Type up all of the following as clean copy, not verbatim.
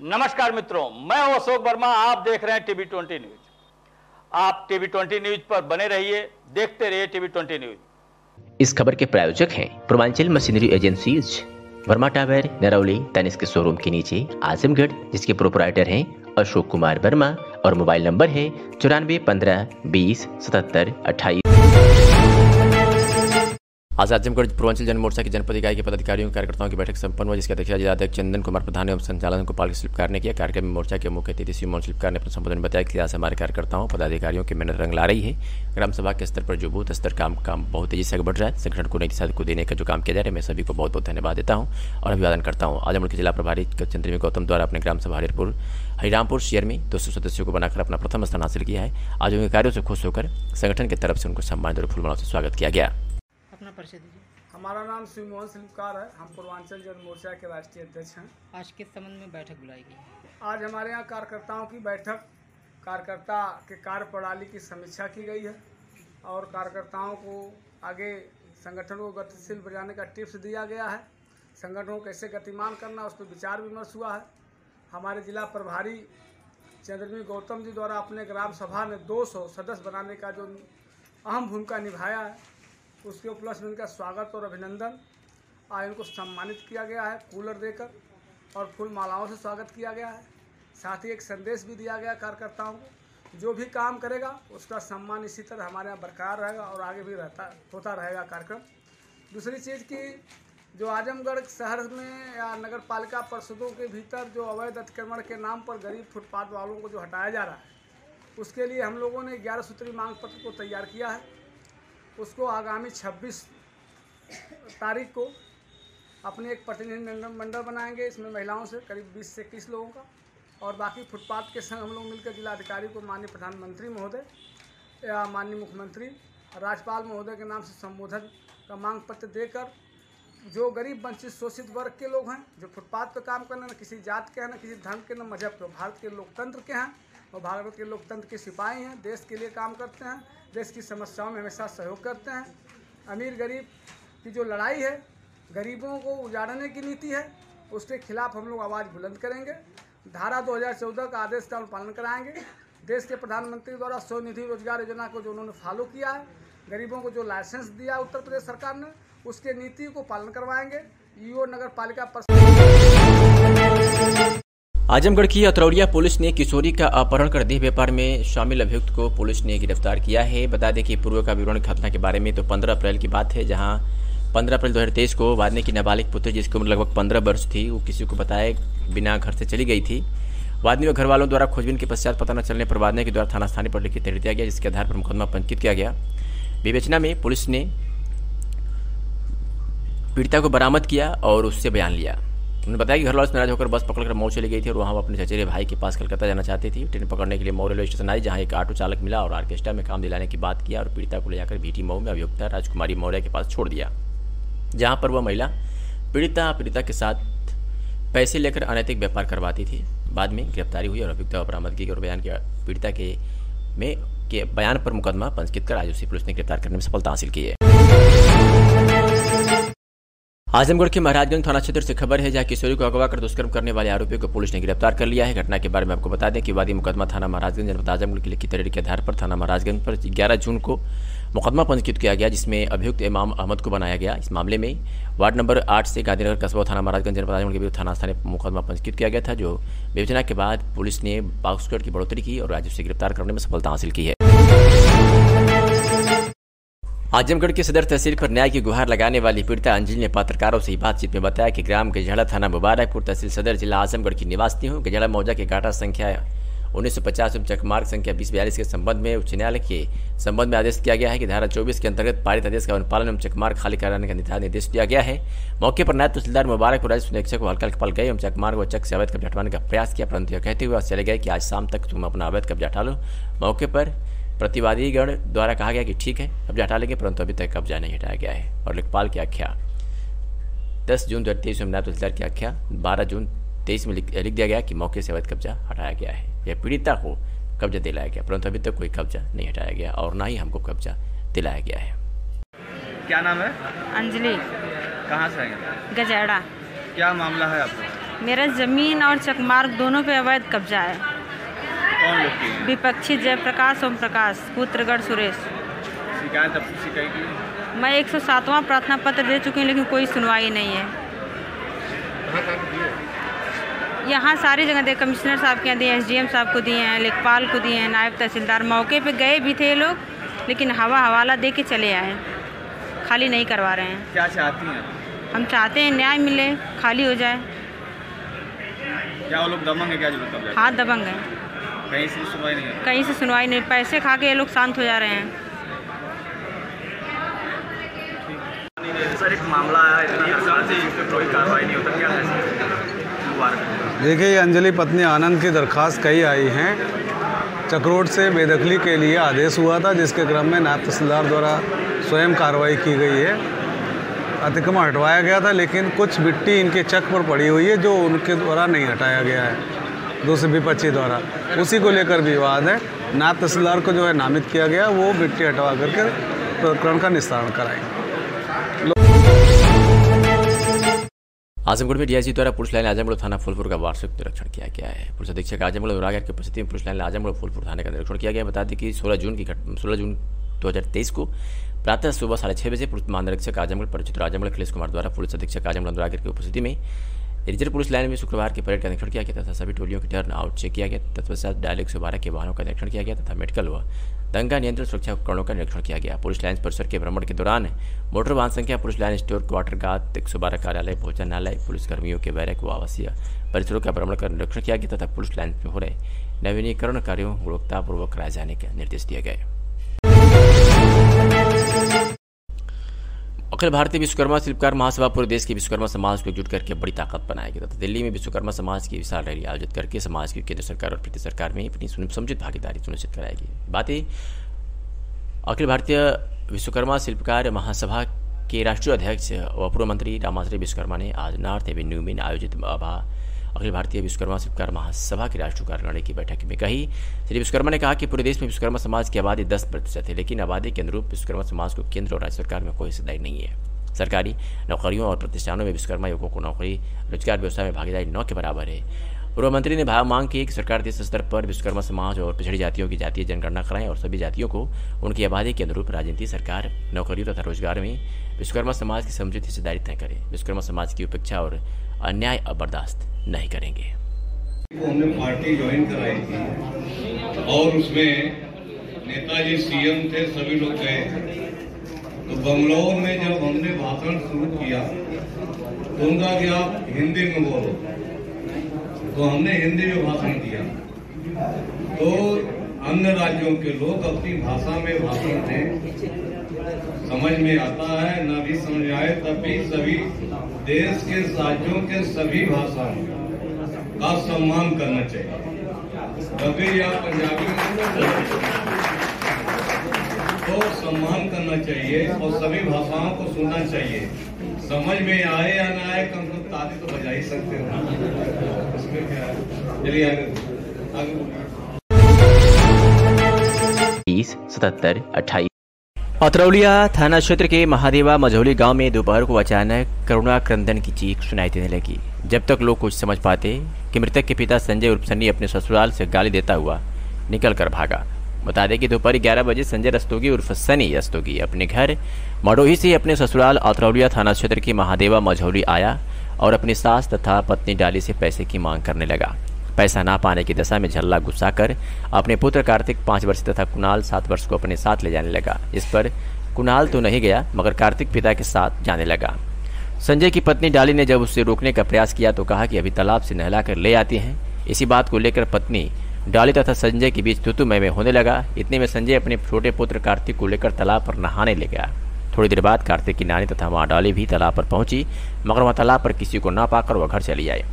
नमस्कार मित्रों, मैं हूं अशोक वर्मा। आप देख रहे हैं टीवी 20 न्यूज। आप टीवी 20 न्यूज पर बने रहिए, देखते रहिए टीवी 20 न्यूज। इस खबर के प्रायोजक हैं Purvanchal machinery agencies, Verma tower, Narauli, Tanishq showroom के नीचे, आजमगढ़, जिसके प्रोपराइटर हैं अशोक कुमार वर्मा और मोबाइल नंबर है 94 15 20 77 28। आज आजमगढ़ पूर्वांचल जन मोर्चा की जनपद इकाई के पदाधिकारियों कार्यकर्ताओं की बैठक संपन्न हुई, जिसकी अध्यक्षता जिलाध्यक्ष चंदन कुमार प्रधान एवं संचालन गोपाल शिल्पकार ने किया। कार्यक्रम में मोर्चा के मुख्य अतिथि मोहन शिल्पकार ने अपने संबोधन में बताया कि आज हमारे कार्यकर्ताओं पदाधिकारियों की मेहनत रंग ला रही है। ग्राम सभा के स्तर पर जो बूथ स्तर काम बहुत तेजी से आगे बढ़ रहा है। संगठन को नई दिशा को देने का जो काम किया जा रहा है, मैं सभी को बहुत बहुत धन्यवाद देता हूँ और अभिवादन करता हूँ। आजमगढ़ के जिला प्रभारी चंद्रमी गौतम द्वारा अपने ग्राम सभा हरिरामपुर शहर में 200 सदस्यों को बनाकर अपना प्रथम स्थान हासिल किया है। आज उनके कार्यों से खुश होकर संगठन की तरफ से उनको सम्मान और फूलमालाओं से स्वागत किया गया। अपना परिचय दीजिए। हमारा नाम श्री मोहन शिल्पकार है। हम पूर्वांचल जन मोर्चा के राष्ट्रीय अध्यक्ष हैं। आज किस संबंध में बैठक बुलाई गई? आज हमारे यहाँ कार्यकर्ताओं की बैठक, कार्यकर्ता के कार्य प्रणाली की समीक्षा की गई है और कार्यकर्ताओं को आगे संगठन को गतिशील बनाने का टिप्स दिया गया है। संगठन को कैसे गतिमान करना, उस पर विचार विमर्श हुआ है। हमारे जिला प्रभारी चंद्रमी गौतम जी द्वारा अपने ग्राम सभा में 200 सदस्य बनाने का जो अहम भूमिका निभाया है, उसके उपलक्ष्य में उनका स्वागत और अभिनंदन। आज उनको सम्मानित किया गया है कूलर देकर और फूल मालाओं से स्वागत किया गया है। साथ ही एक संदेश भी दिया गया कार्यकर्ताओं को, जो भी काम करेगा उसका सम्मान इसी तरह हमारे यहाँ बरकरार रहेगा और आगे भी होता रहेगा कार्यक्रम। दूसरी चीज़ की जो आजमगढ़ शहर में या नगर पालिका परिषदों के भीतर जो अवैध अतिक्रमण के नाम पर गरीब फुटपाथ वालों को जो हटाया जा रहा है, उसके लिए हम लोगों ने 11 सूत्री मांग पत्र को तैयार किया है। उसको आगामी 26 तारीख को अपने एक प्रतिनिधि मंडल बनाएंगे। इसमें महिलाओं से करीब 20 से 21 लोगों का और बाकी फुटपाथ के संग हम लोग मिलकर जिलाधिकारी को माननीय प्रधानमंत्री महोदय या माननीय मुख्यमंत्री राज्यपाल महोदय के नाम से संबोधन का मांग पत्र देकर जो गरीब वंचित शोषित वर्ग के लोग हैं, जो फुटपाथ पर काम करना, न किसी जात के हैं, न किसी धर्म के, न मजहब के, भारत के लोकतंत्र के हैं और भारत के लोकतंत्र के सिपाही हैं, देश के लिए काम करते हैं, देश की समस्याओं में हमेशा सहयोग करते हैं। अमीर गरीब की जो लड़ाई है, गरीबों को उजाड़ने की नीति है, उसके खिलाफ हम लोग आवाज़ बुलंद करेंगे। धारा 2014 का आदेश का पालन कराएंगे। देश के प्रधानमंत्री द्वारा स्वनिधि रोजगार योजना को जो उन्होंने फॉलो किया है, गरीबों को जो लाइसेंस दिया उत्तर प्रदेश सरकार ने, उसके नीति को पालन करवाएंगे। ईओ नगर पालिका आजमगढ़ की अतरौलिया पुलिस ने किशोरी का अपहरण कर देह व्यापार में शामिल अभियुक्त को पुलिस ने गिरफ्तार किया है। बता दें कि पूर्व का विवरण घटना के बारे में तो 15 अप्रैल की बात है, जहां 15 अप्रैल 2023 को वादनी की नाबालिग पुत्री, जिसकी उम्र लगभग 15 वर्ष थी, वो किसी को बताए बिना घर से चली गई थी। वादनी व घर वालों द्वारा खोजबीन के पश्चात पता न चलने पर वादनी के द्वारा थाना स्थानीय पर लिखित दिया गया, जिसके आधार पर मुकदमा पंजीकृत किया गया। विवेचना में पुलिस ने पीड़िता को बरामद किया और उससे बयान लिया। उन्होंने बताया कि घर वालों से नाराज होकर बस पकड़कर मऊ चली गई थी और वहां वो अपने चचेरे भाई के पास कलकत्ता जाना चाहती थी। ट्रेन पकड़ने के लिए मऊ रेलवे स्टेशन आई, जहां एक ऑटो चालक मिला और ऑर्केस्ट्रा में काम दिलाने की बात किया और पीड़िता को ले जाकर भीटी मऊ में अभियुक्ता राजकुमारी मौर्य के पास छोड़ दिया, जहां पर वह महिला पीड़िता के साथ पैसे लेकर अनैतिक व्यापार करवाती थी। बाद में गिरफ्तारी हुई और अभियुक्ता बरामदगी और बयान किया। पीड़िता के बयान पर मुकदमा पंजीकृत कर आज उसे पुलिस ने गिरफ्तार करने में सफलता हासिल की है। आजमगढ़ के महाराजगंज थाना क्षेत्र से खबर है, जहां किशोरी को अगवा कर दुष्कर्म करने वाले आरोपियों को पुलिस ने गिरफ्तार कर लिया है। घटना के बारे में आपको बता दें कि वादी मुकदमा थाना महाराजगंज जनपद आजमगढ़ की लिखित तहरीर के आधार पर थाना महाराजगंज पर 11 जून को मुकदमा पंजीकृत किया गया, जिसमें अभियुक्त इमाम अहमद को बनाया गया। इस मामले में वार्ड नंबर 8 से गांधीनगर कस्बा थाना महाराजगंज जनपद आजमगढ़ के विरुद्ध थाना स्थानीय मुकदमा पंजीकृत किया गया था, जो विवेचना के बाद पुलिस ने पॉक्सो की बढ़ोतरी की और आज उसे गिरफ्तार करने में सफलता हासिल की है। आजमगढ़ के सदर तहसील पर न्याय की गुहार लगाने वाली पीड़िता अंजलि ने पत्रकारों से बातचीत में बताया कि ग्राम गजेड़ा थाना मुबारकपुर तहसील सदर जिला आजमगढ़ की निवासी हूँ। गजेड़ा मौजा के घाटा संख्या 1950 एवं चकमार्ग संख्या 2042 के संबंध में उच्च न्यायालय के संबंध में आदेश किया गया है कि धारा 24 के अंतर्गत पारित आदेश का अनुपालन एवं चकमार्ग खाली कराने का निर्देश दिया गया है। मौके पर नायब तहसीलदार मुबारकपुर राजस्व निरीक्षक को हल्का कपल गए एवं चकमार्ग व चक से अवैध कब्जा हटाने का प्रयास किया, परंतु यह कहते हुए चले गए कि आज शाम तक तुम अपना अवैध कब्जा हटा लो। मौके पर प्रतिवादीगण द्वारा कहा गया कि ठीक है, कब्जा हटा लेंगे, परंतु अभी तक कब्जा नहीं हटाया गया है। और लेखपाल की आख्या 10 जून 2023 में नायब तहसीलदार की आख्या 12 जून 23 में लिख दिया गया कि मौके से अवैध कब्जा हटाया गया है। यह पीड़िता को कब्जा दिलाया गया, परंतु अभी तक कोई कब्जा नहीं हटाया गया और ना ही हमको कब्जा दिलाया गया है। क्या नाम है? अंजलि। कहाँ से आएंगे? गजेड़ा। क्या मामला है आपको? मेरा जमीन और चकमार्ग दोनों पे अवैध कब्जा है। कौन लोग की है? विपक्षी जयप्रकाश ओम प्रकाश, पुत्रगढ़ सुरेश। शिकायत अब शिकायत की? मैं 107वां प्रार्थना पत्र दे चुकी हूँ, लेकिन कोई सुनवाई नहीं है। यहाँ सारी जगह दे, कमिश्नर साहब के दिए, SDM साहब को दिए हैं, लेखपाल को दिए हैं, नायब तहसीलदार मौके पे गए भी थे लोग, लेकिन हवाला दे के चले आए, खाली नहीं करवा रहे हैं। क्या चाहती हैं? हम चाहते हैं न्याय मिले, खाली हो जाए। क्या वो लोग दबंग है क्या जो लोग कब्जा? हाँ, दबंग है। कहीं से सुनवाई नहीं है? कहीं से सुनवाई नहीं, पैसे खा के ये लोग शांत हो जा रहे हैं। सर, एक मामला है, कोई कार्रवाई नहीं होता, क्या है? देखिए, ये अंजलि पत्नी आनंद की दरख्वास्त कई आई हैं। चक्रोट से बेदखली के लिए आदेश हुआ था, जिसके क्रम में नायब तहसीलदार द्वारा स्वयं कार्रवाई की गई है। अतिक्रमण हटवाया गया था, लेकिन कुछ मिट्टी इनके चक पर पड़ी हुई है जो उनके द्वारा नहीं हटाया गया है, दूसरे विपक्षी द्वारा। उसी को लेकर विवाद है। नायब तहसीलदार को जो है नामित किया गया, वो मिट्टी हटवा करके प्रकरण का निस्तारण कराएंगे। आजमगढ़ में डीआईजी द्वारा पुलिस लाइन आजमगढ़ थाना फूलपुर का वार्षिक निरीक्षण किया गया है। पुलिस अधीक्षक आजमगढ़ अनुराग की उपस्थिति में पुलिस लाइन आजमगढ़ फूलपुर थाने का निरीक्षण किया गया। बता दें कि 16 जून 2023 को प्रातः सुबह 6:30 बजे पुलिस महानिरीक्षक आजमगढ़ परिचित आजमगढ़ अखिलेश कुमार द्वारा पुलिस अधीक्षक आजमगढ़ अनुराग की उपस्थिति में रिजर्व पुलिस लाइन में शुक्रवार की परेड का निरीक्षण किया गया तथा सभी टोलियों की टर्न आउट चेक किया गया। तत्पश्चात डायल 112 के वाहनों का निरीक्षण किया गया तथा मेडिकल व दंगा नियंत्रण सुरक्षा उपकरणों का निरीक्षण किया गया। पुलिस लाइन परिसर के भ्रमण के दौरान मोटर वाहन संख्या, पुलिस लाइन स्टोर, क्वार्टर गात, 112 कार्यालय, भोजनालय, पुलिस कर्मियों के बैरक व आवासीय परिसरों का भ्रमण कर निरीक्षण किया गया तथा पुलिस लाइन में हो रहे नवीनीकरण कार्यों गुणवत्तापूर्वक कराए जाने के निर्देश दिए गए। अखिल भारतीय विश्वकर्मा शिल्पकार महासभा पूरे देश के विश्वकर्मा समाज को एकजुट करके बड़ी ताकत बनाएगी तथा दिल्ली में विश्वकर्मा समाज की विशाल रैली आयोजित करके समाज की केंद्र सरकार और प्रदेश सरकार में अपनी समुचित भागीदारी सुनिश्चित कराएगी। बातें अखिल भारतीय विश्वकर्मा शिल्पकार महासभा के राष्ट्रीय अध्यक्ष व पूर्व मंत्री रामाश्री विश्वकर्मा ने आज नॉर्थ एवेन्यू में आयोजित अखिल भारतीय विश्वकर्मा शिल्पकार महासभा की राष्ट्रीय कार्यकारिणी की बैठक में कही। श्री विश्वकर्मा ने कहा कि पूरे देश में विश्वकर्मा समाज की आबादी 10% है, लेकिन आबादी के अनुरूप विश्वकर्मा समाज को केंद्र और राज्य सरकार में कोई हिस्सेदारी नहीं है। सरकारी नौकरियों और प्रतिष्ठानों में विश्वकर्मा युवकों को नौकरी रोजगार व्यवसाय में भागीदारी 9 के बराबर है। पूर्व मंत्री ने मांग की कि सरकार देश स्तर पर विश्वकर्मा समाज और पिछड़ी जातियों की जातीय जनगणना कराएं और सभी जातियों को उनकी आबादी के अनुरूप राजनीति, सरकार, नौकरियों तथा रोजगार में विश्वकर्मा समाज की समुचित हिस्सेदारी तय करे। विश्वकर्मा समाज की उपेक्षा और अन्याय बर्दाश्त नहीं करेंगे। हमने पार्टी ज्वाइन कराई थी और उसमें नेताजी सीएम थे, सभी लोग गए। तो बंगलौर में जब हमने भाषण शुरू किया तो उनका कि आप हिंदी में बोलो, तो हमने हिंदी में भाषण दिया। तो अन्य राज्यों के लोग अपनी भाषा में भाषण दें, समझ में आता है न भी समझ आए तब भी सभी देश के राज्यों के सभी भाषाओं का सम्मान करना चाहिए। कभी या पंजाबी तो सम्मान करना चाहिए और सभी भाषाओं को सुनना चाहिए। समझ में आए या ना आए, कम से कम ताली तो बजा ही सकते हो, इसमें क्या है। चलिए आगे 30-77-28 अतरौलिया थाना क्षेत्र के महादेवा मझौली गांव में दोपहर को अचानक करुणा क्रंदन की चीख सुनाई देने लगी। जब तक लोग कुछ समझ पाते कि मृतक के पिता संजय उर्फ सन्नी अपने ससुराल से गाली देता हुआ निकल कर भागा। बता दें कि दोपहर 11 बजे संजय रस्तोगी उर्फ सनी रस्तोगी अपने घर मडोही से अपने ससुराल अतरौलिया थाना क्षेत्र के महादेवा मझौली आया और अपनी सास तथा पत्नी डाली से पैसे की मांग करने लगा। पैसा ना पाने की दशा में झल्ला गुस्सा कर अपने पुत्र कार्तिक 5 वर्ष तथा कुणाल 7 वर्ष को अपने साथ ले जाने लगा। इस पर कुणाल तो नहीं गया मगर कार्तिक पिता के साथ जाने लगा। संजय की पत्नी डाली ने जब उससे रोकने का प्रयास किया तो कहा कि अभी तालाब से नहला कर ले आती हैं। इसी बात को लेकर पत्नी डाली तथा संजय के बीच तू मैं होने लगा। इतने में संजय अपने छोटे पुत्र कार्तिक को लेकर तालाब पर नहाने ले गया। थोड़ी देर बाद कार्तिक की नानी तथा माँ डाली भी तालाब पर पहुंची मगर वह तालाब पर किसी को ना पाकर वह घर चली आई।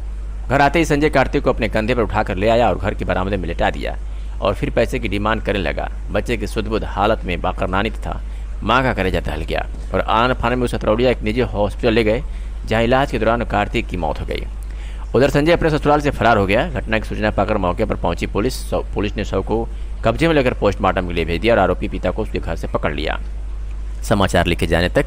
घर आते ही संजय कार्तिक को अपने कंधे पर उठाकर ले आया और घर के बरामदे में लिटा दिया और फिर पैसे की डिमांड करने लगा। बच्चे की सुध-बुध हालत में बाकर नानी तथा माँ का कलेजा दहल गया और आन फान में उस अतरौलिया एक निजी हॉस्पिटल ले गए जहाँ इलाज के दौरान कार्तिक की मौत हो गई। उधर संजय अपने ससुराल से फरार हो गया। घटना की सूचना पाकर मौके पर पहुंची पुलिस ने शव को कब्जे में लेकर पोस्टमार्टम के लिए भेज दिया और आरोपी पिता को उसके घर से पकड़ लिया। समाचार लिखे जाने तक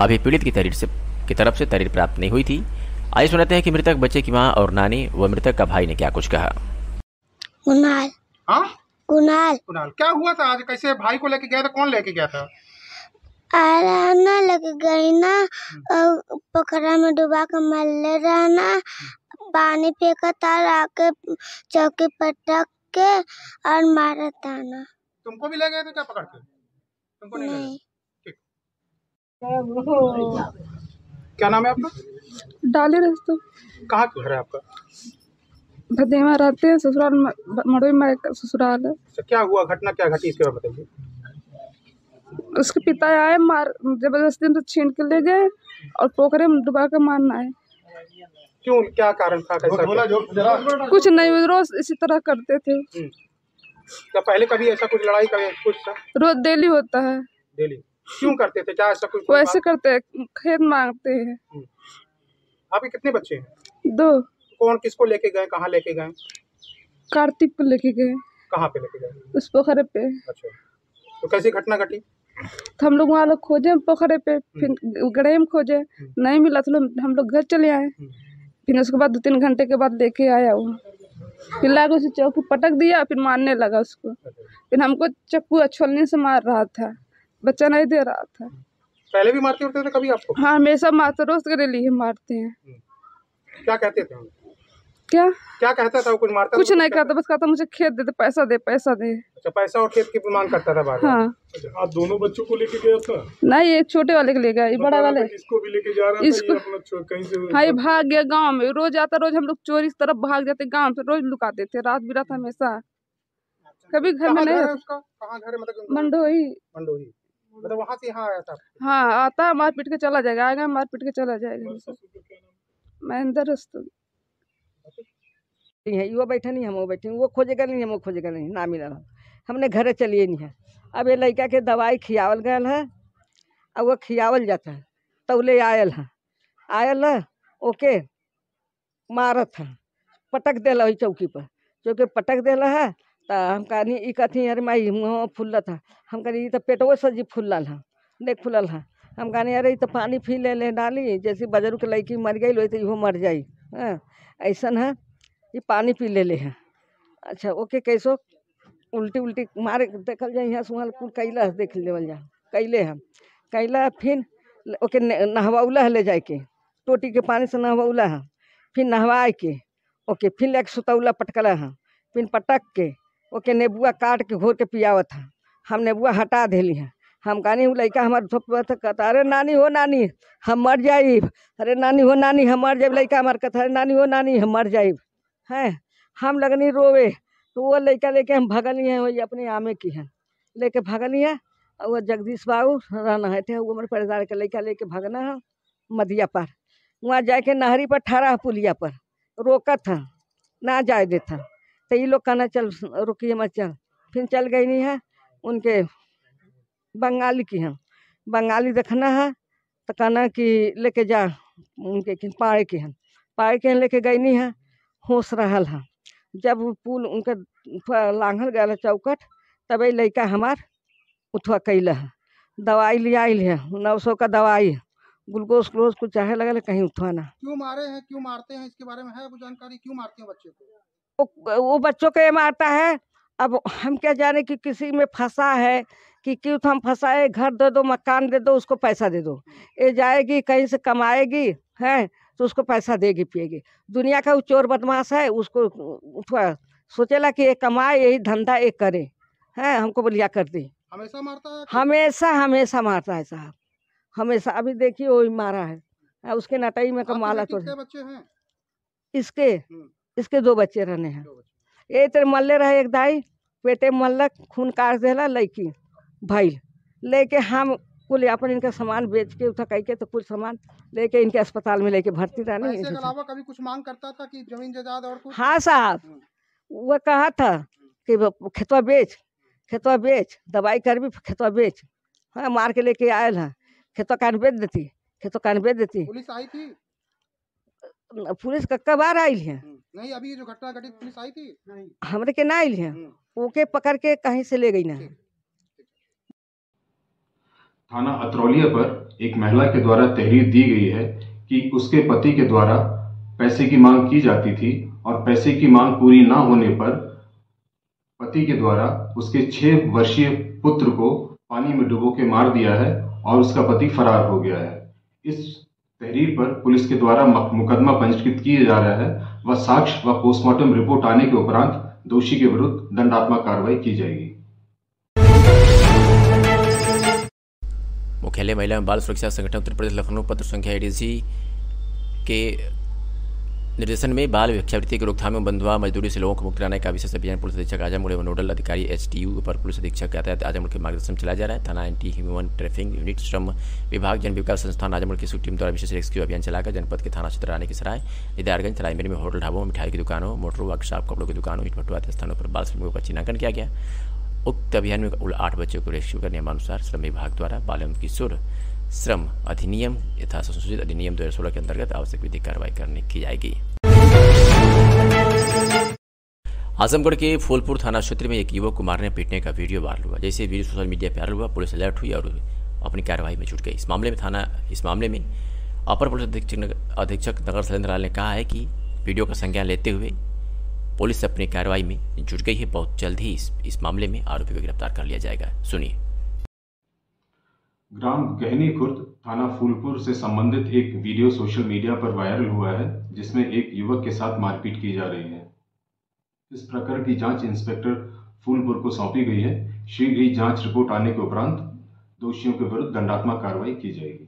अभी पीड़ित की तरफ से तहरीर प्राप्त नहीं हुई थी। आइए सुनाते हैं कि मृतक बच्चे की मां और नानी व मृतक का भाई ने क्या कुछ कहा। कुणाल। हाँ कुणाल। कुणाल, क्या हुआ था आज? कैसे भाई को लेके गया था? कौन लेके गया था? रहना लग गई ना, पोखरा में डुबा कर मरले रहना, पानी फेंका था, आके चौकी पटक के और मारा था ना। तुमको भी ले गए थे क्या पकड़ के? तुमको नहीं ले गए? ठीक। क्या नाम है आपका? डाले रस्तो। कहाँ का घर है आपका? भदेवा रहते हैं, ससुराल मड़ोई में ससुराल है। तो क्या हुआ, घटना क्या घटी इसके बारे में बताइए। उसके पिता आए, मार जबरदस्ती तो छीन के ले गए और पोखरे में डुबा के मारना है। क्यों, क्या कारण था? कैसा? कुछ नहीं, रोज इसी तरह करते थे। क्या पहले कभी ऐसा कुछ लड़ाई का कुछ था? रोज डेली होता है। डेली क्यों करते थे? क्या ऐसा कुछ? वैसे करते हैं, खेत मांगते हैं। आपके कितने बच्चे हैं? 2। कौन किसको लेके गए, कहाँ लेके गए? कार्तिक को लेके गए। कहाँ पे लेके गए? उस पोखरे पे। अच्छा, तो कैसी घटना घटी? तो हम लोग वहाँ लोग खोजे पोखरे पे, फिर गड़े में खोजे, नहीं मिला तो हम लोग घर चले आए। फिर उसके बाद 2-3 घंटे के बाद लेके आया वो, फिर लाके उसे चौकी पटक दिया, फिर मारने लगा उसको। फिर हमको चक्कू छोलने से मार रहा था, बच्चा नहीं दे रहा था। पहले भी मारते होते थे कभी आपको? हाँ, हमेशा मारते, रोज के लिए मारते हैं। क्या कहते थे? क्या कहता था? कुछ मारता? कुछ नहीं कहता, बस कहता मुझे खेत दे, पैसा दे, पैसा दे। अच्छा, पैसा और खेत की मांग करता था बार-बार। हाँ। आप दोनों बच्चों को लेके गया था? नहीं, ये छोटे वाले को ले गया, ये बड़ा वाले इसको भी लेके जा रहा था। ये अपना कहीं से? हाँ, ये भाग गया गांव में। रोज आता, रोज हम लोग चोरी की तरफ भाग जाते, गांव से रोज लुकाते थे, रात बिरात हमेशा। कभी घर में नहीं। कहाँ घर है? मतलब मंडोही। मतलब वहाँ से यहाँ आया था? हाँ, आता, मार पीट के चला जाएगा, आएगा मार पीट के चला जाएगा। महेंद्र रस्तो है, वो बैठा नहीं, हम वो बैठे, वो खोजेगा नहीं, हम वो खोजेगा नहीं, ना मिला हमने घरे चलिए नहीं है। अब ये लड़का के दवाई खियावल गया है, अब वो खियावल जाता है, तौले आयल है, ओके मारत है, पटक देला वही चौकी पर, चौकी पटक देला है। तो हम कहनी ई कथी, अरे माई मुँह फुल्ला था। हम कहनी तो पेटवो सजी फुलल है, नहीं फुलल है। हम कहनी अरे तो पानी पी ले डाली, जैसे बजरू के लड़की मर गई वैसे इहो मर जाई। ऐसा है, ये पानी पी ले हैं। अच्छा, ओके, कैसो उल्टी मारे देखल जाए, यहाँ सुहाल कुल कैला देख लेवल जा, कैले हम कैला। फिर ओके नहवाउला है, ले जाए के टोटी के पानी से नहवाउला है, फिर नहवा के ओके फिर लेके सुतौला पटकला है, फिर पटक के ओके नेबुआ काट के घोर के पियावत है। हम नेबुआ हटा देली हैं। हम कहनी वो लड़का हमारे कहता अरे नानी हो नानी हम मर जाइब, अरे नानी हो नानी हम मर जाइब। लड़का हमारे कहता अरे नानी हो नानी हम मर जाइब हैं। हम लगनी रोवे, तो वो लड़का लेके हम भगली हैं, वही अपने आमे की है लेके भगली है। और वो जगदीश बाबू रहना है थे, वो हमारे परिवार के लड़का लेके भगना है मदिया पर। वहाँ जाके नहरी पर ठहरा पुलिया पर रोका था, ना जाए देता। तो ये लोग कहना चल रुकिए मत चल, फिर चल गई नहीं है। उनके बंगाली की हैं, बंगाली देखना है तो कहना कि लेके जा, उनके पाड़े के हैं, पाड़े के लेके गई नहीं है। होश रहल है, जब पुल उनके लांघल गया चौकट, तब लड़का हमार उठवा कैल है, दवाई ले आयल है, 900 का दवाई, ग्लूकोज कुछ चाहे लगे कहीं उठवाना। क्यों मारे हैं, क्यों मारते हैं, इसके बारे में है कुछ जानकारी? क्यों मारते हैं बच्चे को? वो बच्चों को ये मारता है। अब हम क्या जाने कि किसी में फंसा है कि क्यों हम फंसाए, घर दे दो, मकान दे दो, उसको पैसा दे दो, ये जाएगी कहीं से कमाएगी है तो उसको पैसा देगी पिएगी। दुनिया का वो चोर बदमाश है, उसको सोचेला कि ये कमाए, यही धंधा एक करे है, हमको बलिया कर दी। हमेशा मारता है? हमेशा मारता है साहब, हमेशा। अभी देखिए वही मारा है, उसके नटाई में कमाला। तो बच्चे हैं इसके 2 बच्चे रहने हैं। ये तेरे मल्ले रहे एक दाई, पेटे मल्लक खून काट देला लड़की भाई लेके हम कुल अपन इनका सामान बेच के उठा कह के तो कुछ सामान लेके इनके अस्पताल में लेके भर्ती रहनी। इसके अलावा कभी कुछ मांग करता था कि जमीन जायदाद और कुछ? हाँ साहब, वो कहा था कि खेतवा बेच, दवाई कर भी खेतवा बेच। हाँ, मार के लेके आयल है, खेतवा कान बेच देती। पुलिस आई थी? पुलिस कब बार आई है? नहीं, अभी जो घटना घटी पुलिस आई थी? नहीं, हमरे के ना आई है, ओके पकड़ के कहीं से ले गई ना। थाना अतरौलिया पर एक महिला के द्वारा तहरीर दी गई है कि उसके पति के द्वारा पैसे की मांग की जाती थी और पैसे की मांग पूरी ना होने पर पति के द्वारा उसके 6 वर्षीय पुत्र को पानी में डुबो के मार दिया है और उसका पति फरार हो गया है। इस तहरीर पर पुलिस के द्वारा मुकदमा पंजीकृत किया जा रहा है व साक्ष्य व पोस्टमार्टम रिपोर्ट आने के उपरांत दोषी के विरुद्ध दंडात्मक कार्रवाई की जाएगी। मुख्यालय महिला एवं बाल सुरक्षा संगठन उत्तर प्रदेश लखनऊ पत्र संख्या एडीसी के निर्देशन में बाल भिक्षावृत्ति की रोकथाम एवं बंधुआ मजदूरी से लोगों को मुक्त कराने का विशेष अभियान पुलिस अधीक्षक आजमगढ़ एवं नोडल अधिकारी एचटीयू पर पुलिस अधीक्षक यातायात आजमगढ़ के मार्गदर्शन चलाया जा रहा है। थाना एंटी ह्यूमन ट्रैफिकिंग यूनिट, श्रम विभाग, जन विकास संस्थान आजमगढ़ की टीम द्वारा विशेष रेस्क्यू अभियान चलाकर जनपद के थाना क्षेत्र रानी की सराय, दीदारगंज, तराईमेर में होटल, ढाबों, मिठाई की दुकानों, मोटर वर्कशॉप, कपड़ों की दुकानों, ईट भट्टू आदि स्थानों पर बाल श्रमिकों का चिन्हांकन किया गया। उक्त अभियान में कुल 8 बच्चों को रेस्क्यू कर नियमानुसार श्रम विभाग द्वारा बाल एवं किशोर श्रम अधिनियम यथा संशोधित अधिनियम 2016 के अंतर्गत आवश्यक विधिक कार्रवाई करने की जाएगी। आजमगढ़ के फूलपुर थाना क्षेत्र में एक युवक को मारने पीटने का वीडियो वायरल हुआ। जैसे वीडियो सोशल मीडिया पर वायरल हुआ, पुलिस अलर्ट हुई और अपनी कार्रवाई में जुट गई। इस मामले में अपर पुलिस अधीक्षक नगर शैलेंद्र लाल ने कहा है कि वीडियो का संज्ञान लेते हुए पुलिस अपनी कार्रवाई में जुट गई है। बहुत जल्द ही इस मामले में आरोपी को गिरफ्तार कर लिया जाएगा। सुनिए। ग्राम गहनी खुर्द थाना फूलपुर से संबंधित एक वीडियो सोशल मीडिया पर वायरल हुआ है, जिसमें एक युवक के साथ मारपीट की जा रही है। इस प्रकरण की जांच इंस्पेक्टर फूलपुर को सौंपी गई है। शीघ्र ही जांच रिपोर्ट आने के उपरांत दोषियों के विरुद्ध दंडात्मक कार्रवाई की जाएगी।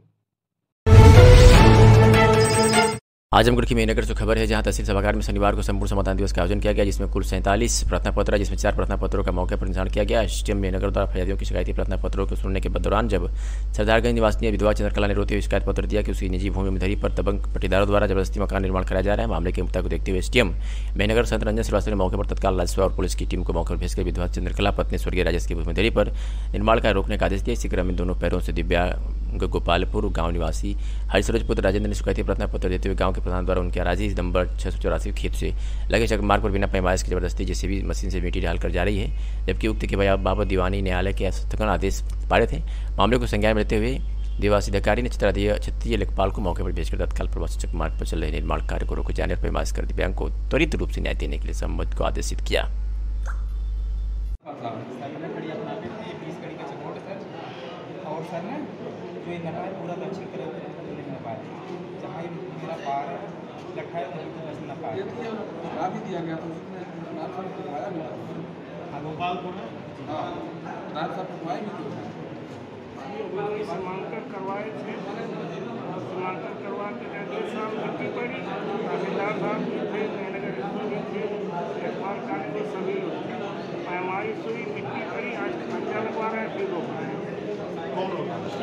आजमगढ़ की मेहनगर से खबर है, जहां तहसील सभागार में शनिवार को संपूर्ण समाधान दिवस का आयोजन किया गया, जिसमें कुल 47 प्रार्थना पत्र, जिसमें 4 प्रार्थना पत्रों का मौके पर निर्धारण किया गया। एसडीएम मेहनगर द्वारा फरियादियों की शिकायती प्रार्थना पत्रों को सुनने के दौरान जब सरदारगंज निवासी विधवा चंद्रकला ने रोते हुए शिकायत पत्र दिया कि उसकी निजी भूमि में धरी पर दबंग पट्टीदारों द्वारा जबरदस्ती मकान निर्माण कराया जा रहा है। मामले की गंभीरता को देखते हुए एसडीएम मेहनगर संत रंजन श्रीवास्तव ने मौके पर तत्काल राजस्व और पुलिस की टीम को मौके पर भेजकर विधवा चंद्रकला पत्नी स्वर्गीय राजेश की भूमि धरी पर निर्माण कार्य रोकने का आदेश दिया। इसी क्रम में दोनों पैरों से दिव्यांग गोपालपुर गांव निवासी हरिसरोज पुत्र राजेंद्र ने शिकायती प्रार्थना पत्र देते हुए गांव के प्रधान द्वारा उनके अराजी नंबर 684 खेत से लगे चक मार्ग पर बिना पैमाइश की जबरदस्ती जेसीबी मशीन से मिट्टी डालकर जा रही है, जबकि उक्त के बाबत दीवानी न्यायालय के स्थगन आदेश पारित थे। मामले को संज्ञान में लेते हुए देवासी अधिकारी ने क्षेत्रीय लेखपाल को मौके पर भेजकर तत्काल प्रवासी चक मार्ग पर चल रहे निर्माण कार्य को रोके जाने और पैमाइश कर दिव्यांग को त्वरित रूप से न्याय देने के लिए संबंधित को आदेशित किया। सीमांकन करवाए थे, सीमांकन करवा के 2 साल मिट्टी पड़ी, तहसीलदार साहब भी थे, मेहनगर भी थे, लेखपाल कार्य के सभी लोग थे। पैमाइश हुई, मिट्टी पड़ी, आज खर्चा लगवा रहे हैं, फिर रोक रहे हैं।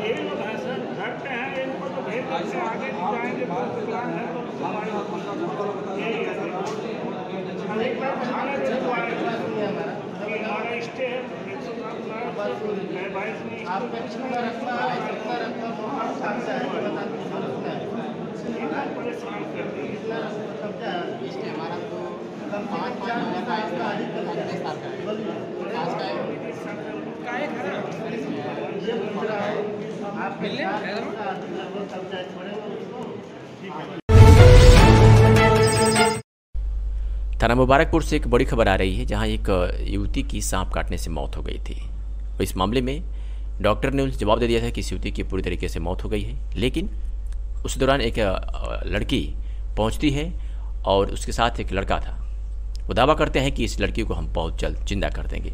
ये लोग हैं सर, घर पे हैं, इनको तो भेज देते हैं, आगे भी जाएंगे तो प्लान है तो हमारे यही है। अनेक बार थाने में रुकवाए थे कि हमारा स्टे है 107 मैं 22 में परेशान कर दिए। थाना मुबारकपुर से एक बड़ी खबर आ रही है, जहां एक युवती की सांप काटने से मौत हो गई थी। इस मामले में डॉक्टर ने जवाब दे दिया था कि इस युवती की पूरी तरीके से मौत हो गई है, लेकिन उस दौरान एक लड़की पहुंचती है और उसके साथ एक लड़का था। वो दावा करते हैं कि इस लड़की को हम बहुत जल्द जिंदा कर देंगे।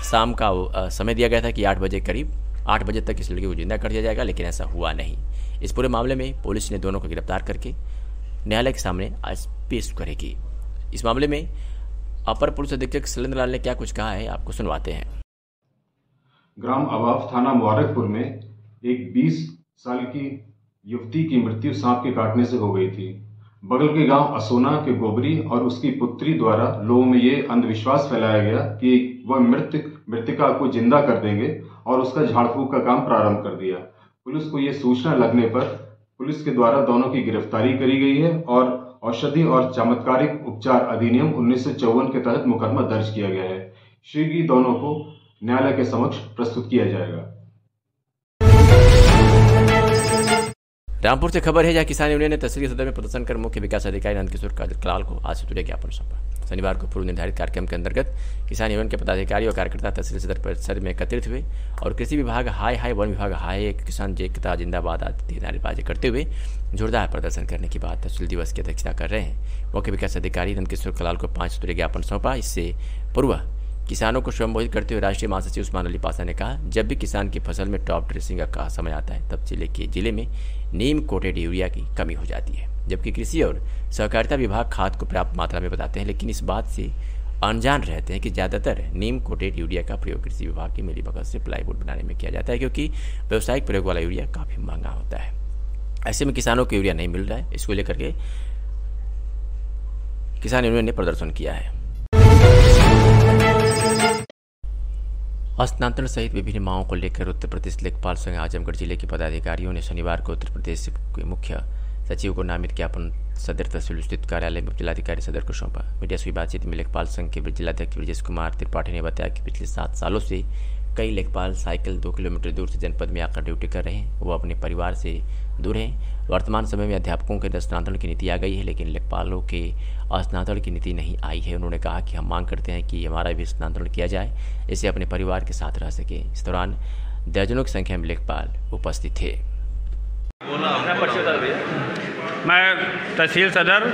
शाम का समय दिया गया था कि 8 बजे करीब 8 बजे तक इस लड़की को जिंदा कर दिया जाएगा, लेकिन ऐसा हुआ नहीं। इस पूरे मामले में पुलिस ने दोनों को गिरफ्तार करके न्यायालय के सामने आज पेश करेगी। इस मामले में अपर पुलिस अधीक्षक शैलेंद्र लाल ने क्या कुछ कहा है, आपको सुनवाते हैं। ग्राम अवाफ थाना मुबारकपुर में एक 20 साल की युवती की मृत्यु सांप के काटने से हो गई थी। बगल के गांव असोना के गोबरी और उसकी पुत्री द्वारा लोगों में ये अंधविश्वास फैलाया गया कि वह मृतिका को जिंदा कर देंगे और उसका झाड़ फूंक का काम प्रारंभ कर दिया। पुलिस को ये सूचना लगने पर पुलिस के द्वारा दोनों की गिरफ्तारी करी गई है और औषधि और चमत्कारिक उपचार अधिनियम 1954 के तहत मुकदमा दर्ज किया गया है। शीघ्र ही दोनों को न्यायालय के समक्ष प्रस्तुत किया जाएगा। रामपुर से खबर है जहां किसान यूनियन ने तहसील सदर में प्रदर्शन कर मुख्य विकास अधिकारी नंदकिशोर कलाल को आज सूत्रीय ज्ञापन सौंपा। शनिवार को पूर्व निर्धारित कार्यक्रम के अंतर्गत किसान यूनियन के पदाधिकारी और कार्यकर्ता तहसील सदर परिसर में एकत्रित हुए और कृषि विभाग हाय हाय, वन विभाग हाय, किसान एकता जिंदाबाद आदि नारेबाजी करते हुए जोरदार प्रदर्शन करने के बाद तहसील दिवस की अध्यक्षता कर रहे हैं। मुख्य विकास अधिकारी नंदकिशोर कलाल को 5 सूत्रीय ज्ञापन सौंपा। इससे पूर्व किसानों को संबोधित करते हुए राष्ट्रीय महासचिव उस्मान अली पासा ने कहा, जब भी किसान की फसल में टॉप ड्रेसिंग का समय आता है तब जिले में नीम कोटेड यूरिया की कमी हो जाती है, जबकि कृषि और सहकारिता विभाग खाद को पर्याप्त मात्रा में बताते हैं, लेकिन इस बात से अनजान रहते हैं कि ज़्यादातर नीम कोटेड यूरिया का प्रयोग कृषि विभाग की मिलीभगत से प्लाईवुड बनाने में किया जाता है, क्योंकि व्यावसायिक प्रयोग वाला यूरिया काफ़ी महंगा होता है। ऐसे में किसानों को यूरिया नहीं मिल रहा है। इसको लेकर के किसान यूनियन ने प्रदर्शन किया है। हस्तांतरण सहित विभिन्न मांगों को लेकर उत्तर प्रदेश लेखपाल संघ आजमगढ़ जिले के पदाधिकारियों ने शनिवार को उत्तर प्रदेश के मुख्य सचिव को नामित ज्ञापन सदर तहसील स्थित कार्यालय में जिलाधिकारी सदर को सौंपा। मीडिया से बातचीत में लेखपाल संघ के जिलाध्यक्ष ब्रजेश कुमार त्रिपाठी ने बताया कि पिछले 7 सालों से कई लेखपाल साइकिल 2 किलोमीटर दूर से जनपद में आकर ड्यूटी कर रहे हैं। वो अपने परिवार से दूर हैं। वर्तमान समय में अध्यापकों के स्थानांतरण की नीति आ गई है, लेकिन लेखपालों के स्थानांतरण की नीति नहीं आई है। उन्होंने कहा कि हम मांग करते हैं कि हमारा भी स्थानांतरण किया जाए, इससे अपने परिवार के साथ रह सके। इस दौरान दर्जनों की संख्या में लेखपाल उपस्थित थे। मैं तहसील सदर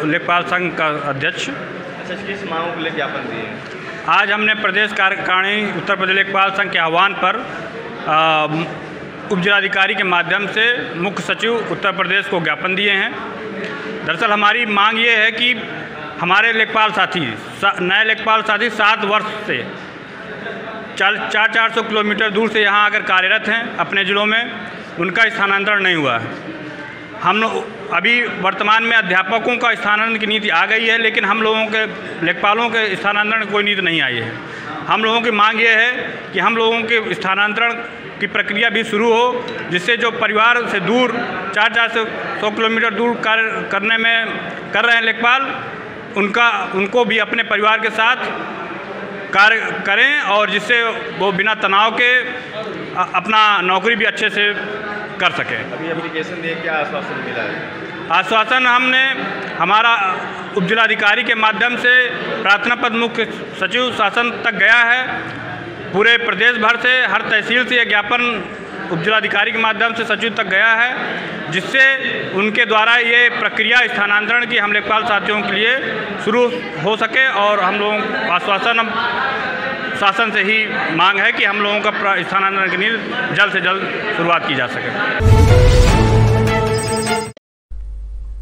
लेखपाल संघ का अध्यक्ष। किस मांगों को लेकर ज्ञापन दिए? आज हमने प्रदेश कार्यकारिणी उत्तर प्रदेश लेखपाल संघ के आह्वान पर उप जिलाधिकारी के माध्यम से मुख्य सचिव उत्तर प्रदेश को ज्ञापन दिए हैं। दरअसल हमारी मांग ये है कि हमारे लेखपाल साथी नए लेखपाल साथी 7 वर्ष से 400 किलोमीटर दूर से यहाँ आकर कार्यरत हैं अपने ज़िलों में, उनका स्थानांतरण नहीं हुआ है। हम लोग अभी वर्तमान में अध्यापकों का स्थानांतरण की नीति आ गई है, लेकिन हम लोगों के लेखपालों के स्थानांतरण की कोई नीति नहीं आई है। हम लोगों की मांग ये है कि हम लोगों के स्थानांतरण की प्रक्रिया भी शुरू हो, जिससे जो परिवार से दूर 400 किलोमीटर दूर कार्य करने में कर रहे हैं लेखपाल, उनको भी अपने परिवार के साथ कार्य करें और जिससे वो बिना तनाव के अपना नौकरी भी अच्छे से कर सकें। अभी एप्लीकेशन दिए, क्या आश्वासन मिला है? आश्वासन हमने हमारा उप जिलाधिकारी के माध्यम से प्रार्थना पत्र मुख्य सचिव शासन तक गया है। पूरे प्रदेश भर से हर तहसील से यह ज्ञापन उप जिलाधिकारी के माध्यम से सचिव तक गया है, जिससे उनके द्वारा ये प्रक्रिया स्थानांतरण की हम लेखपाल साथियों के लिए शुरू हो सके। और हम लोगों को आश्वासन शासन से ही मांग है कि हम लोगों का स्थानांतरण की नीति जल्द से जल्द शुरुआत की जा सके।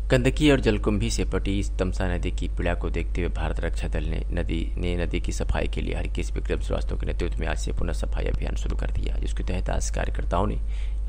गंदगी और जलकुंभी से पटी इस तमसा नदी की पीड़ा को देखते हुए भारत रक्षा दल ने नदी की सफाई के लिए हरकेश विक्रम श्रीवास्तव के नेतृत्व में आज से पुनः सफाई अभियान शुरू कर दिया, जिसके तहत आज कार्यकर्ताओं ने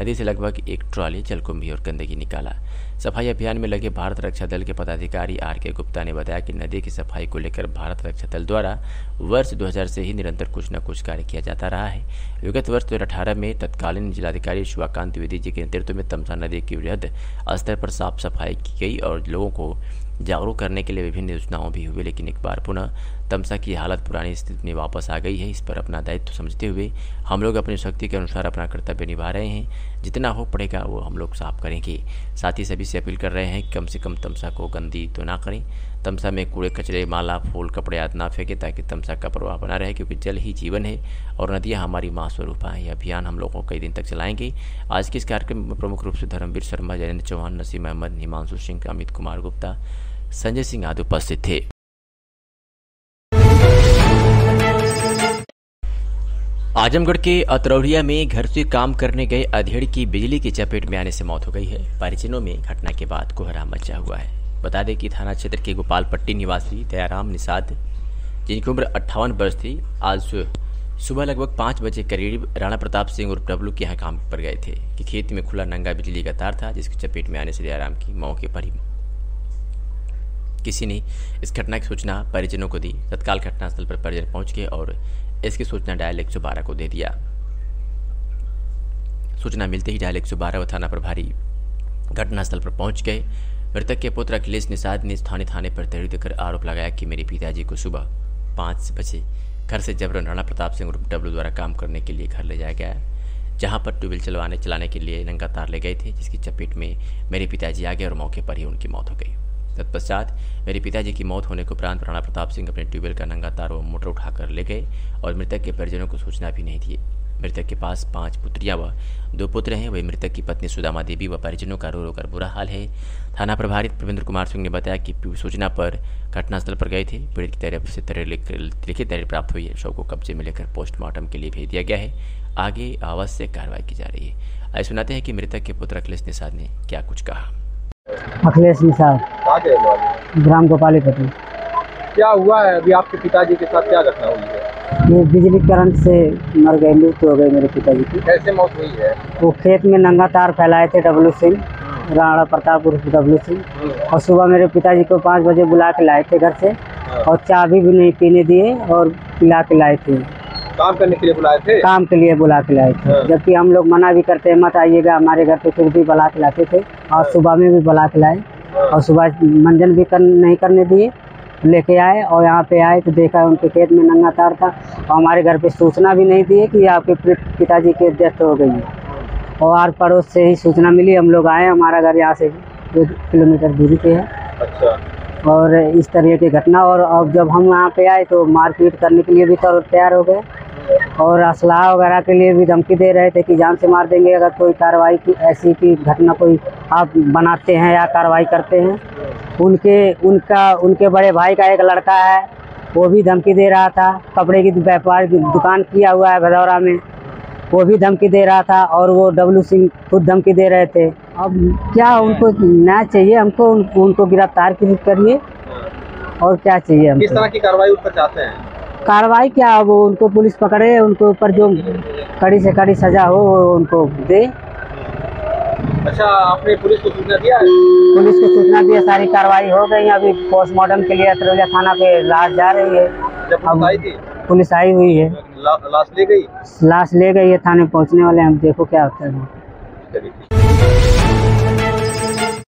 नदी से लगभग 1 ट्रॉली जलकुंभी और गंदगी निकाला। सफाई अभियान में लगे भारत रक्षा दल के पदाधिकारी RK गुप्ता ने बताया कि नदी की सफाई को लेकर भारत रक्षा दल द्वारा वर्ष 2000 से ही निरंतर कुछ न कुछ कार्य किया जाता रहा है। विगत वर्ष 2018 में तत्कालीन जिलाधिकारी शिवाकांत द्विवेदी जी के नेतृत्व में तमसा नदी की वृहद स्तर पर साफ सफाई की गई और लोगों को जागरूक करने के लिए विभिन्न योजनाओं भी हुए, लेकिन एक बार पुनः तमसा की हालत पुरानी स्थिति में वापस आ गई है। इस पर अपना दायित्व समझते हुए हम लोग अपनी शक्ति के अनुसार अपना कर्तव्य निभा रहे हैं। जितना हो पड़ेगा वो हम लोग साफ करेंगे। साथ ही सभी से अपील कर रहे हैं कि कम से कम तमसा को गंदी तो ना करें। तमसा में कूड़े कचरे, माला, फूल, कपड़े आदि ना फेंके, ताकि तमसा का प्रवाह बना रहे, क्योंकि जल ही जीवन है और नदियाँ हमारी माँ स्वरूप हैं। यह अभियान हम लोगों को कई दिन तक चलाएंगे। आज के इस कार्यक्रम में प्रमुख रूप से धर्मवीर शर्मा, जयेंद्र चौहान, नसीम अहमद, हिमांशु सिंह, अमित कुमार गुप्ता, संजय सिंह आदि उपस्थित थे। आजमगढ़ के अतरौड़िया में घर से काम करने गए अधेड़ की बिजली की चपेट में आने से मौत हो गई है। परिजनों में घटना के बाद कोहराम मचा हुआ है। बता दें कि थाना क्षेत्र के गोपालपट्टी निवासी दयाराम निषाद, जिनकी उम्र 58 वर्ष थी, आज सुबह लगभग 5 बजे करीब राणा प्रताप सिंह उर्फ डब्लू के यहाँ काम पर गए थे कि खेत में खुला नंगा बिजली का तार था, जिसकी चपेट में आने से दयाराम की मौके पर ही किसी ने इस घटना की सूचना परिजनों को दी। तत्काल घटनास्थल पर परिजन पहुंच गए और इसकी सूचना डायल 112 को दे दिया। सूचना मिलते ही डायल 112 व थाना प्रभारी घटनास्थल पर पहुंच गए। मृतक के पुत्र अखिलेश निषाद ने स्थानीय थाने पर तहरीर देकर आरोप लगाया कि मेरे पिताजी को सुबह 5 बजे घर से जबरन राणा प्रताप सिंह उर्फ डब्लू द्वारा काम करने के लिए घर ले जाया गया। जहां पर ट्यूबवेल चलाने के लिए नंगा तार ले गए थे, जिसकी चपेट में मेरे पिताजी आ गए और मौके पर ही उनकी मौत हो गई। तत्पश्चात मेरे पिताजी की मौत होने के उपरांत राणा प्रताप सिंह अपने ट्यूबवेल का नंगा तार व मोटर उठाकर ले गए और मृतक के परिजनों को सूचना भी नहीं दी। मृतक के पास 5 पुत्रियां व 2 पुत्र हैं। वही मृतक की पत्नी सुदामा देवी व परिजनों का रो रो कर बुरा हाल है। थाना प्रभारी प्रवींद्र कुमार सिंह ने बताया कि सूचना पर घटनास्थल पर गए थे। पीड़ित की तरफ से लिखित तहरीर प्राप्त हुई है। शव को कब्जे में लेकर पोस्टमार्टम के लिए भेज दिया गया है। आगे आवश्यक कार्रवाई की जा रही है। आइए सुनाते हैं कि मृतक के पुत्र अखिलेश निषाद ने क्या कुछ कहा। अखिलेश निषाद, ग्राम गोपालीपट्टी। क्या हुआ है अभी आपके पिताजी के साथ, क्या घटना हुई है? ये बिजली करंट से मर गए, मृत्यु हो गई मेरे पिताजी की। कैसे मौत हुई है? वो खेत में नंगा तार फैलाए थे डब्लू सिंह, राणा प्रताप डब्लू सिंह, और सुबह मेरे पिताजी को 5 बजे बुला के लाए थे घर से, और चाबी भी नहीं पीने दिए और पिला के लाए थे। काम करने के लिए बुलाए थे? काम के लिए बुला के लाए थे, जबकि हम लोग मना भी करते हैं मत आइएगा हमारे घर पे, फिर भी बुला के लाते थे। और सुबह में भी बुला के लाए और सुबह मंजन भी नहीं करने दिए, लेके आए और यहाँ पे आए तो देखा उनके खेत में नंगा तार था और हमारे घर पे सूचना भी नहीं दिए कि आपके पिताजी की डेथ हो गई है। और आर पड़ोस से ही सूचना मिली, हम लोग आए। हमारा घर यहाँ से 2 किलोमीटर दूरी पे है। अच्छा। और इस तरह की घटना, और अब जब हम यहाँ पे आए तो मारपीट करने के लिए भी तैयार हो गए और असलाह वगैरह के लिए भी धमकी दे रहे थे कि जान से मार देंगे अगर कोई कार्रवाई की ऐसी की घटना कोई आप बनाते हैं या कार्रवाई करते हैं। उनके बड़े भाई का एक लड़का है, वो भी धमकी दे रहा था। कपड़े की व्यापार की दुकान किया हुआ है भदौरा में, वो भी धमकी दे रहा था। और वो डब्लू सिंह खुद धमकी दे रहे थे। अब क्या उनको न्याय चाहिए, हमको उनको गिरफ्तार करिए और क्या चाहिए हमको। किस तरह की कार्रवाई उन पर चाहते हैं? कार्रवाई क्या, वो उनको पुलिस पकड़े, उनके ऊपर जो कड़ी से कड़ी सजा हो वो उनको दे। अच्छा, आपने पुलिस को सूचना दिया है? पुलिस को सूचना दिया, सारी कार्रवाई हो गई। अभी पोस्टमार्टम के लिए अतरौलिया थाना पे लाश जा रही है। जब पुलिस आई थी? पुलिस आई हुई है। लाश ले गई? लाश ले गई है, थाने पहुंचने वाले हैं, हम देखो क्या होता है।